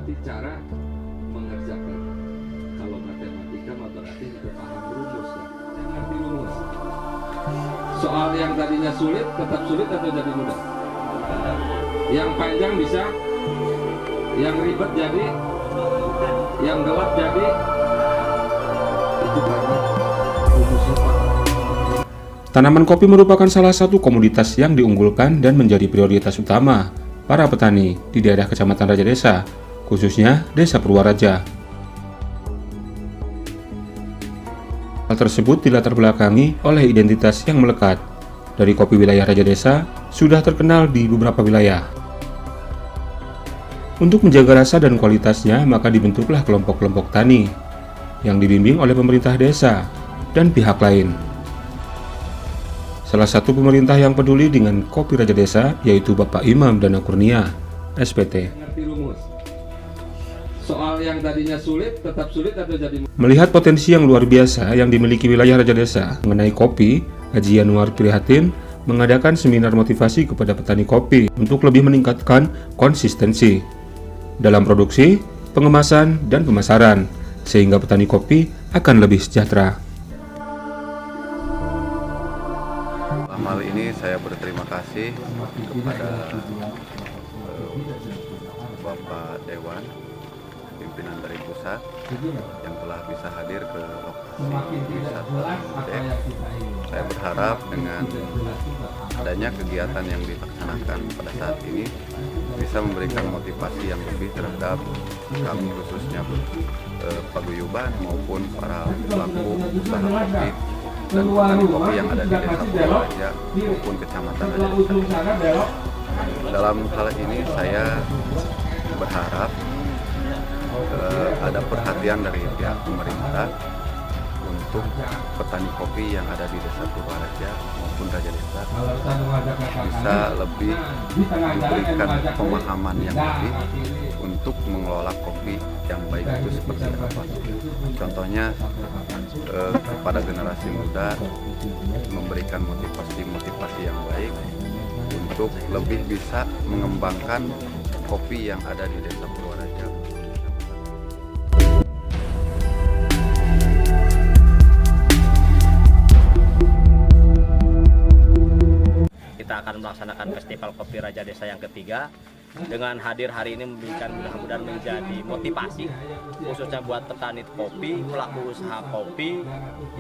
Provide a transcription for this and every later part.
tapi cara mengerjakan. Kalau matematika berarti juga paham rumus ya. Yang ngerti rumus. Soal yang tadinya sulit tetap sulit atau jadi mudah? Yang panjang bisa, yang ribet jadi, yang gelap jadi. Itu karena rumusnya Pak. Tanaman kopi merupakan salah satu komoditas yang diunggulkan dan menjadi prioritas utama para petani di daerah Kecamatan Raja Desa, khususnya Desa Purwaraja. Hal tersebut dilatar belakangi oleh identitas yang melekat. Dari kopi wilayah Raja Desa sudah terkenal di beberapa wilayah. Untuk menjaga rasa dan kualitasnya, maka dibentuklah kelompok-kelompok tani yang dibimbing oleh pemerintah desa dan pihak lain. Salah satu pemerintah yang peduli dengan kopi Raja Desa yaitu Bapak Imam Dana Kurnia, SPT. Ngerti rumus. Soal yang tadinya sulit tetap sulit atau jadi mudah? Melihat potensi yang luar biasa yang dimiliki wilayah Raja Desa mengenai kopi, Haji Anwar Prihatin mengadakan seminar motivasi kepada petani kopi untuk lebih meningkatkan konsistensi dalam produksi, pengemasan, dan pemasaran, sehingga petani kopi akan lebih sejahtera. Dalam hal ini saya berterima kasih kepada Bapak Dewan, pimpinan dari pusat yang telah bisa hadir ke lokasi wisata Dek. Saya berharap dengan adanya kegiatan yang dilaksanakan pada saat ini bisa memberikan motivasi yang lebih terhadap kami, khususnya paguyuban maupun para pelaku usaha kopi dan petani kopi yang ada di Desa Purwaraja maupun Kecamatan Raja Desa. Dalam hal ini saya berharap ada perhatian dari pihak pemerintah untuk petani kopi yang ada di Desa Purwaraja maupun Raja Desa bisa lebih diberikan pemahaman yang lebih untuk mengelola kopi yang baik itu seperti apa. Contohnya kepada generasi muda memberikan motivasi yang baik untuk lebih bisa mengembangkan kopi yang ada di Desa Purwaraja. Kita akan melaksanakan Festival Kopi Raja Desa yang ketiga. Dengan hadir hari ini memberikan mudah-mudahan menjadi motivasi khususnya buat petani kopi, pelaku usaha kopi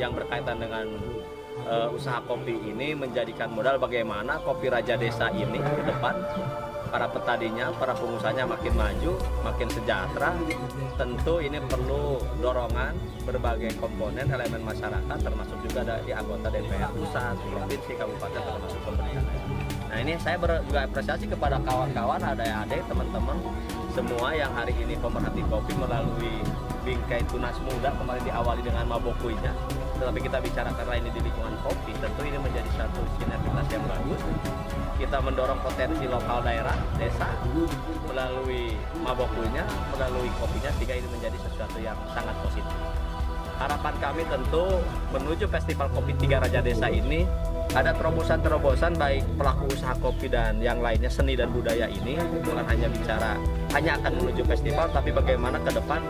yang berkaitan dengan usaha kopi ini, menjadikan modal bagaimana kopi Raja Desa ini ke depan para petaninya, para pengusahanya makin maju, makin sejahtera. Tentu ini perlu dorongan berbagai komponen elemen masyarakat, termasuk juga dari anggota DPR pusat, provinsi, kabupaten, termasuk pemerintah. Nah, ini saya juga apresiasi kepada kawan-kawan, adik-adik, teman-teman semua yang hari ini pemerhati kopi melalui bingkai tunas muda, kemarin diawali dengan mabokuinya, tetapi kita bicarakan lain di lingkungan kopi. Tentu ini menjadi satu sinergitas yang bagus. Kita mendorong potensi lokal daerah, desa melalui mabokuinya, melalui kopinya, sehingga ini menjadi sesuatu yang sangat positif. Harapan kami tentu menuju Festival Kopi 3 Raja Desa ini ada terobosan-terobosan baik pelaku usaha kopi dan yang lainnya, seni dan budaya ini bukan hanya bicara hanya akan menuju festival, tapi bagaimana ke depan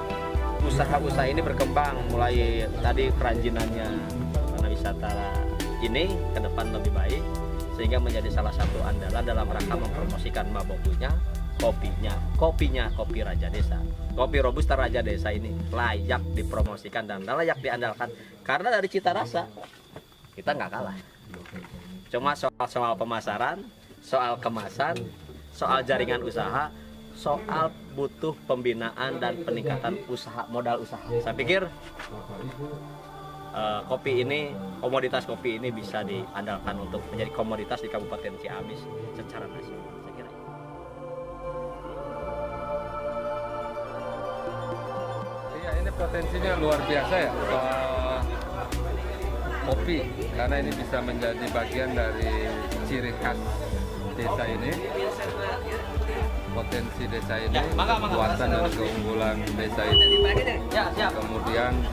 usaha-usaha ini berkembang, mulai tadi keranjinannya wisata ini ke depan lebih baik, sehingga menjadi salah satu andalan dalam rangka mempromosikan mabokunya, kopinya kopi Raja Desa. Kopi Robusta Raja Desa ini layak dipromosikan dan layak diandalkan karena dari cita rasa kita nggak kalah. Cuma soal pemasaran, soal kemasan, soal jaringan usaha, soal butuh pembinaan dan peningkatan usaha, modal usaha. Saya pikir kopi ini, komoditas kopi ini bisa diandalkan untuk menjadi komoditas di Kabupaten Ciamis secara nasional. Saya kira. Iya, ini potensinya luar biasa ya, kopi, karena ini bisa menjadi bagian dari ciri khas desa ini. Potensi desa ini, kekuatan dan keunggulan desa ini. Kemudian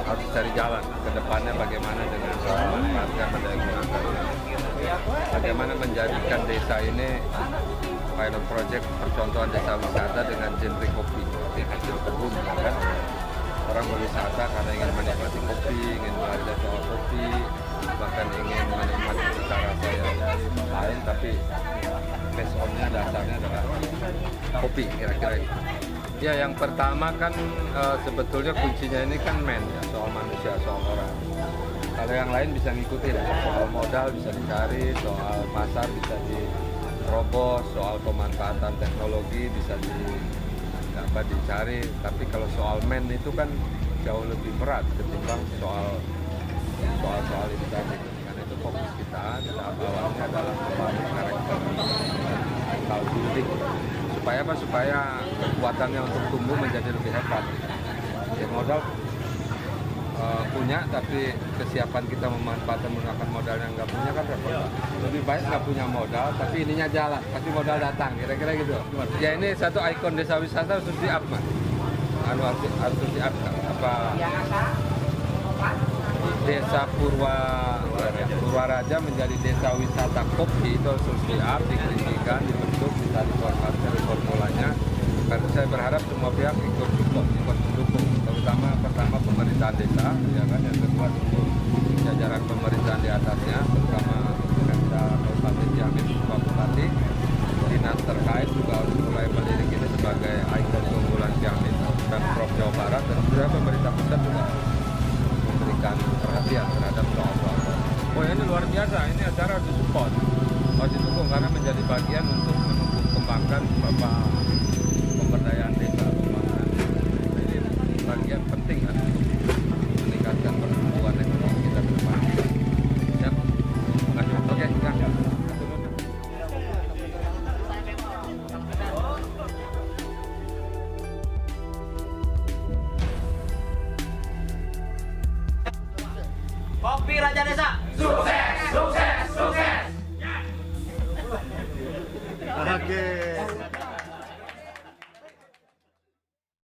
harus cari jalan ke depannya bagaimana dengan memanfaatkan dan menggunakan, bagaimana menjadikan desa ini pilot project percontohan desa wisata dengan genre kopi, kopi hasil kebun, kan? Orang berwisata karena ingin menikmati kopi, ingin belajar soal kopi, bahkan ingin menikmati cita rasa yang lain, tapi base on-nya dasarnya adalah kopi, kira-kira itu. Ya, yang pertama kan sebetulnya kuncinya ini kan ya, soal manusia, soal orang. Kalau yang lain bisa ngikutin, soal modal bisa dicari, soal pasar bisa dirobos, soal pemanfaatan teknologi bisa dicari. Tapi kalau soal itu kan jauh lebih berat ketimbang soal itu tadi. Karena itu fokus kita awalnya adalah membangun karakter mental building. Supaya apa? Supaya kekuatannya untuk tumbuh menjadi lebih hebat. Ya, modal punya, tapi kesiapan kita memanfaatkan menggunakan modal yang nggak punya kan repot. Lebih baik nggak punya modal, tapi ininya jalan, pasti modal datang, kira-kira gitu. Ya, ini satu ikon desa wisata harus di-up, Mas. Harus di-up, apa? Desa Purwaraja menjadi desa wisata kopi itu harus di-up, dikreasikan, dibentuk, bisa diformatkan formulanya. Karena saya berharap semua pihak ikut mendukung, terutama pertama pemerintahan desa, ya kan, yang kedua tentu jajaran pemerintahan di atasnya, terutama Pemda Kabupaten Ciamis, Pak Bupati, dinas terkait juga harus mulai melirik ini sebagai ikon keunggulan Ciamis, dan Prof Jawa Barat, dan juga pemerintah pusat juga memberikan perhatian terhadap soal-soal. Oh, ini luar biasa, ini acara harus disupport, harus didukung karena menjadi bagian untuk kembangkan pemberdayaan desa, pembangunan. Ini bagian penting kan untuk meningkatkan pertumbuhan ekonomi kita ke depan. Ya, terima kasih. Oke, silakan. Kopi Raja Desa. Sukses, sukses, sukses. Oke.